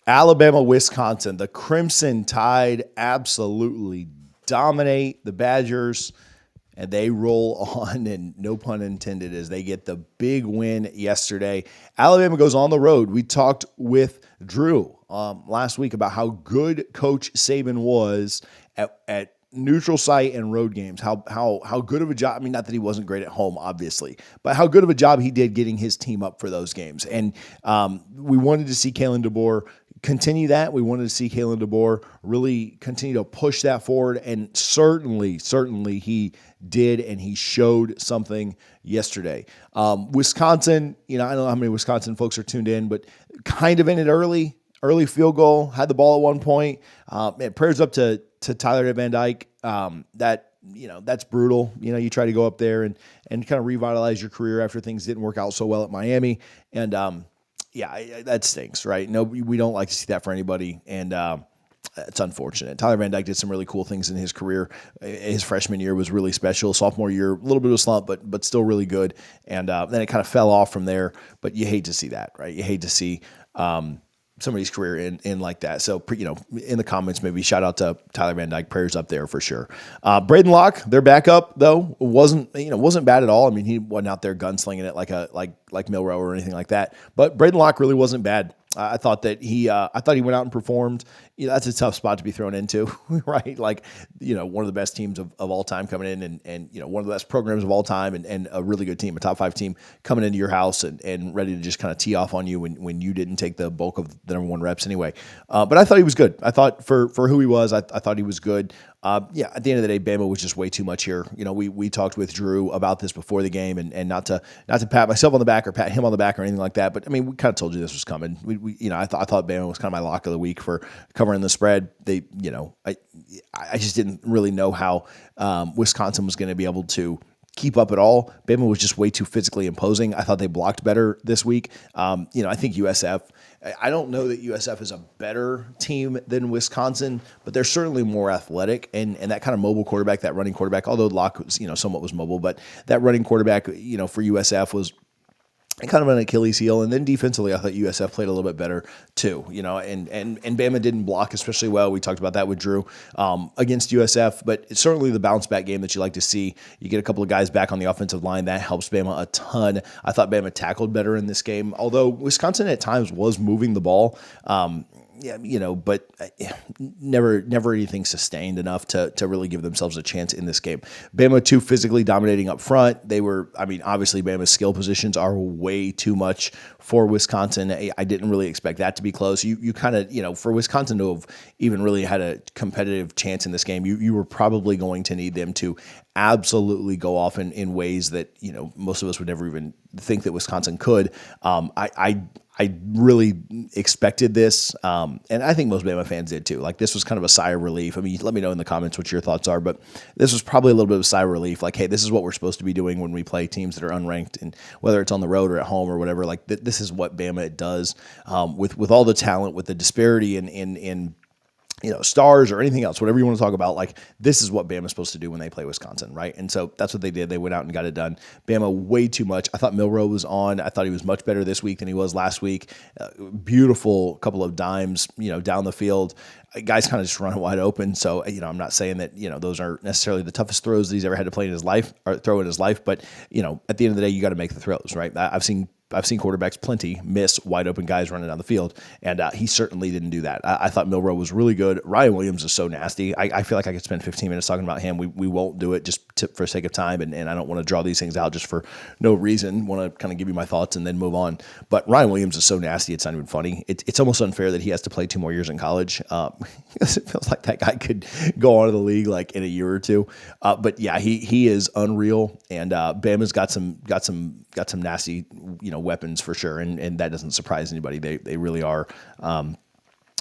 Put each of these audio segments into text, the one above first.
Alabama, Wisconsin. The Crimson Tide absolutely dominate the Badgers, and they roll on, and no pun intended, as they get the big win yesterday. Alabama goes on the road. We talked with Drew last week about how good Coach Saban was at neutral site and road games, how good of a job, I mean, not that he wasn't great at home, obviously, but how good of a job he did getting his team up for those games. And we wanted to see Kalen DeBoer continue that. We wanted to see Kalen DeBoer really continue to push that forward, and certainly he did, and he showed something yesterday. Wisconsin, I don't know how many Wisconsin folks are tuned in, but kind of in it early field goal, had the ball at one point. Prayers up to Tyler Van Dyke. That's brutal. You try to go up there and kind of revitalize your career after things didn't work out so well at Miami. And that stinks, right? No, we don't like to see that for anybody. And it's unfortunate. Tyler Van Dyke did some really cool things in his career. His freshman year was really special. Sophomore year, a little bit of a slump, but still really good. And then it kind of fell off from there. But you hate to see that, right? You hate to see somebody's career in like that. So, in the comments, maybe shout out to Tyler Van Dyke. Prayers up there for sure. Braden Locke, their backup though, wasn't bad at all. I mean, he wasn't out there gunslinging it like Milroe or anything like that. But Braden Locke really wasn't bad. I thought he went out and performed. That's a tough spot to be thrown into, right? Like, one of the best teams of all time coming in, and one of the best programs of all time, and a really good team, a top 5 team coming into your house and ready to just kind of tee off on you when you didn't take the bulk of the number 1 reps anyway. But I thought he was good. I thought for who he was, I thought he was good. At the end of the day, Bama was just way too much here. We talked with Drew about this before the game, and not to pat myself on the back or pat him on the back or anything like that. But I mean, we kind of told you this was coming. I thought Bama was kind of my lock of the week for covering the spread. I just didn't really know how Wisconsin was going to be able to keep up at all. Bama was just way too physically imposing. I thought they blocked better this week. I think USF, I don't know that USF is a better team than Wisconsin, but they're certainly more athletic, and that kind of mobile quarterback, that running quarterback, although Locke was, somewhat was mobile, but that running quarterback, for USF was kind of an Achilles heel. And then defensively, I thought USF played a little bit better too, and Bama didn't block especially well. We talked about that with Drew against USF, but it's certainly the bounce back game that you like to see. You get a couple of guys back on the offensive line. That helps Bama a ton. I thought Bama tackled better in this game, although Wisconsin at times was moving the ball. But never anything sustained enough to really give themselves a chance in this game. Bama too physically dominating up front. Obviously Bama's skill positions are way too much for Wisconsin. I didn't really expect that to be close. You kind of, for Wisconsin to have even really had a competitive chance in this game, you were probably going to need them to absolutely go off in ways that, most of us would never even think that Wisconsin could. I really expected this, and I think most Bama fans did too. Like, this was kind of a sigh of relief. I mean, let me know in the comments what your thoughts are, but this was probably a little bit of a sigh of relief. Like, hey, this is what we're supposed to be doing when we play teams that are unranked, and whether it's on the road or at home or whatever. Like, this is what Bama does with all the talent, with the disparity in stars or anything else, whatever you want to talk about. Like, this is what Bama's supposed to do when they play Wisconsin, right? And so that's what they did. They went out and got it done. Bama way too much. I thought Milroe was on. I thought he was much better this week than he was last week. Beautiful couple of dimes, down the field. Guys kind of just run wide open. So, I'm not saying that, those are necessarily the toughest throws that he's ever had to play in his life or throw in his life. But, at the end of the day, you got to make the throws, right? I've seen quarterbacks plenty miss wide open guys running down the field, and he certainly didn't do that. I thought Milroe was really good. Ryan Williams is so nasty. I feel like I could spend 15 minutes talking about him. We won't do it just for sake of time, and I don't want to draw these things out just for no reason. Want to kind of give you my thoughts and then move on. But Ryan Williams is so nasty, it's not even funny. It's almost unfair that he has to play 2 more years in college. It feels like that guy could go on to the league like in a year or two. But yeah, he is unreal, and Bama's got some nasty, weapons for sure, and that doesn't surprise anybody. They really are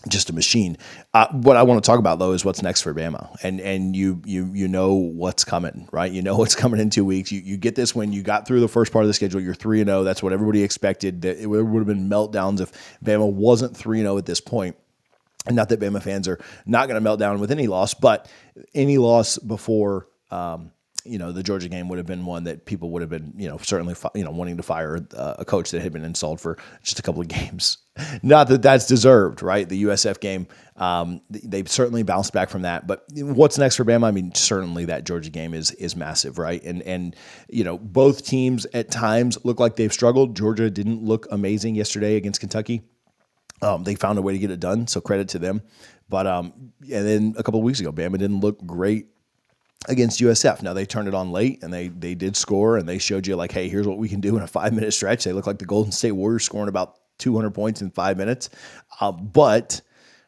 just a machine. What I want to talk about though is what's next for Bama, and you know what's coming, right? You know what's coming in 2 weeks. You get this when you got through the first part of the schedule. You're 3-0. That's what everybody expected. That it would have been meltdowns if Bama wasn't 3-0 at this point. And not that Bama fans are not going to melt down with any loss, but any loss before the Georgia game would have been one that people would have been, certainly, wanting to fire a coach that had been installed for just a couple of games. Not that that's deserved, right? The USF game, they've certainly bounced back from that. But what's next for Bama? I mean, certainly that Georgia game is massive, right? And both teams at times look like they've struggled. Georgia didn't look amazing yesterday against Kentucky. They found a way to get it done, so credit to them. But and then a couple of weeks ago, Bama didn't look great against USF. Now, they turned it on late, and they did score, and they showed you, like, hey, here's what we can do in a 5-minute stretch. They look like the Golden State Warriors scoring about 200 points in 5 minutes. But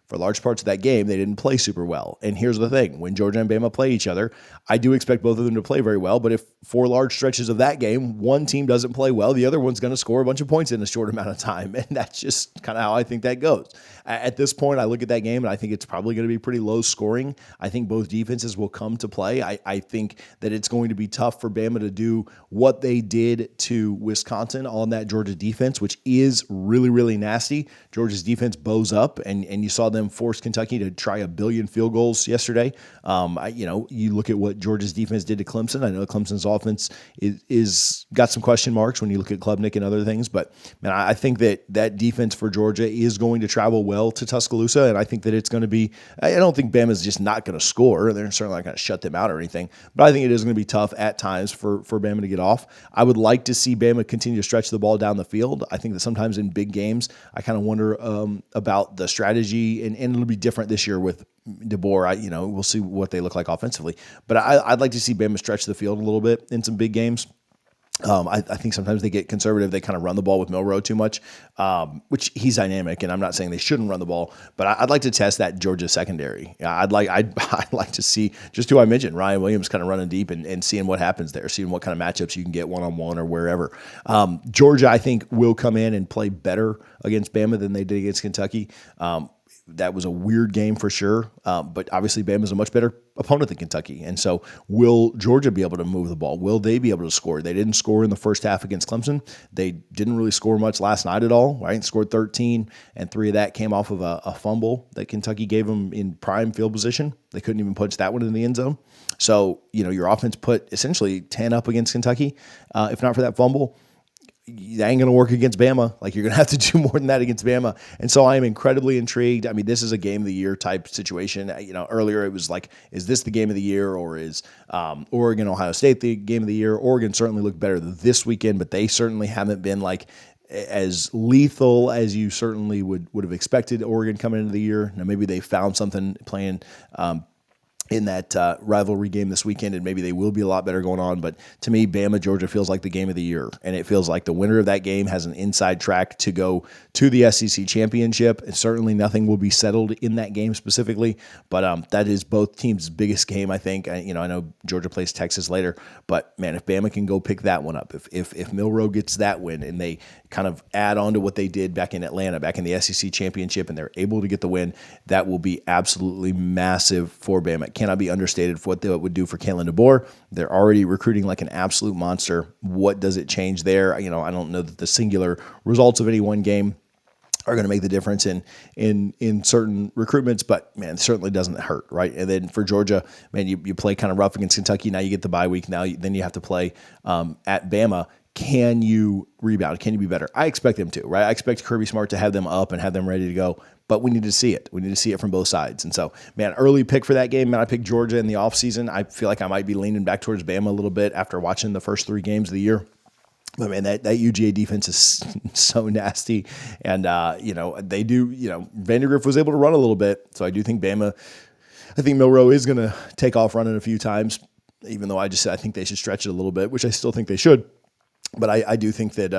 for large parts of that game, they didn't play super well. And here's the thing. When Georgia and Bama play each other, I do expect both of them to play very well. But if for large stretches of that game, one team doesn't play well, the other one's going to score a bunch of points in a short amount of time. And that's just kind of how I think that goes. At this point, I look at that game, and I think it's probably going to be pretty low scoring. I think both defenses will come to play. I think that it's going to be tough for Bama to do what they did to Wisconsin on that Georgia defense, which is really, really nasty. Georgia's defense bows up, and you saw them force Kentucky to try 1 billion field goals yesterday. You look at what Georgia's defense did to Clemson. I know Clemson's offense is got some question marks when you look at Klubnik and other things, but man, I think that defense for Georgia is going to travel well to Tuscaloosa, and I think that it's going to be. I don't think Bama's just not going to score. They're certainly not going to shut them out or anything, but I think it is going to be tough at times for Bama to get off. I would like to see Bama continue to stretch the ball down the field. I think that sometimes in big games, I kind of wonder about the strategy, and it'll be different this year with DeBoer. We'll see what they look like offensively, but I'd like to see Bama stretch the field a little bit in some big games. I think sometimes they get conservative. They kind of run the ball with Milroe too much, which he's dynamic, and I'm not saying they shouldn't run the ball, but I'd like to test that Georgia secondary. I'd like to see just who I mentioned, Ryan Williams, kind of running deep and seeing what happens there, seeing what kind of matchups you can get one-on-one or wherever. Georgia, I think, will come in and play better against Bama than they did against Kentucky. That was a weird game for sure, but obviously Bama's a much better opponent than Kentucky. And so will Georgia be able to move the ball? Will they be able to score? They didn't score in the first half against Clemson. They didn't really score much last night at all, right? Scored 13, and 3 of that came off of a fumble that Kentucky gave them in prime field position. They couldn't even punch that one in the end zone. So, your offense put essentially 10 up against Kentucky. If not for that fumble, that ain't going to work against Bama. Like, you're going to have to do more than that against Bama. And so I am incredibly intrigued. I mean, this is a game of the year type situation. Earlier it was like, is this the game of the year, or is Oregon, Ohio State the game of the year? Oregon certainly looked better this weekend, but they certainly haven't been like as lethal as you certainly would have expected Oregon coming into the year. Now, maybe they found something playing in that rivalry game this weekend, and maybe they will be a lot better going on. But to me, Bama, Georgia feels like the game of the year, and it feels like the winner of that game has an inside track to go to the SEC championship. And certainly nothing will be settled in that game specifically, but that is both teams' biggest game, I think. I know Georgia plays Texas later, but man, if Bama can go pick that one up, if Milroe gets that win and they kind of add on to what they did back in Atlanta, back in the SEC championship, and they're able to get the win, that will be absolutely massive for Bama. It cannot be understated for what they would do for Kalen DeBoer. They're already recruiting like an absolute monster. What does it change there? I don't know that the singular results of any one game are going to make the difference in certain recruitments, but man, it certainly doesn't hurt, right? And then for Georgia, man, you play kind of rough against Kentucky. Now you get the bye week. Then you have to play at Bama. Can you rebound? Can you be better? I expect them to, right? I expect Kirby Smart to have them up and have them ready to go, but we need to see it. We need to see it from both sides. And so, man, early pick for that game, man, I picked Georgia in the offseason. I feel like I might be leaning back towards Bama a little bit after watching the first 3 games of the year. But man, that UGA defense is so nasty. And, they do, Vandergriff was able to run a little bit. So I do think Bama, I think Milroe is going to take off running a few times, even though I think they should stretch it a little bit, which I still think they should. But I do think that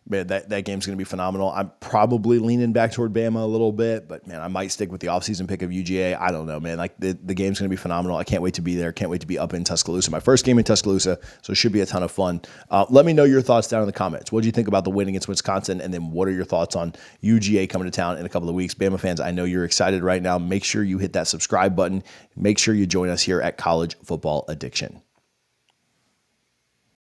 man, that game's going to be phenomenal. I'm probably leaning back toward Bama a little bit, but man, I might stick with the offseason pick of UGA. I don't know, man. Like the game's going to be phenomenal. I can't wait to be there. Can't wait to be up in Tuscaloosa. My first game in Tuscaloosa, so it should be a ton of fun. Let me know your thoughts down in the comments. What do you think about the win against Wisconsin? And then what are your thoughts on UGA coming to town in a couple of weeks? Bama fans, I know you're excited right now. Make sure you hit that subscribe button. Make sure you join us here at College Football Addiction.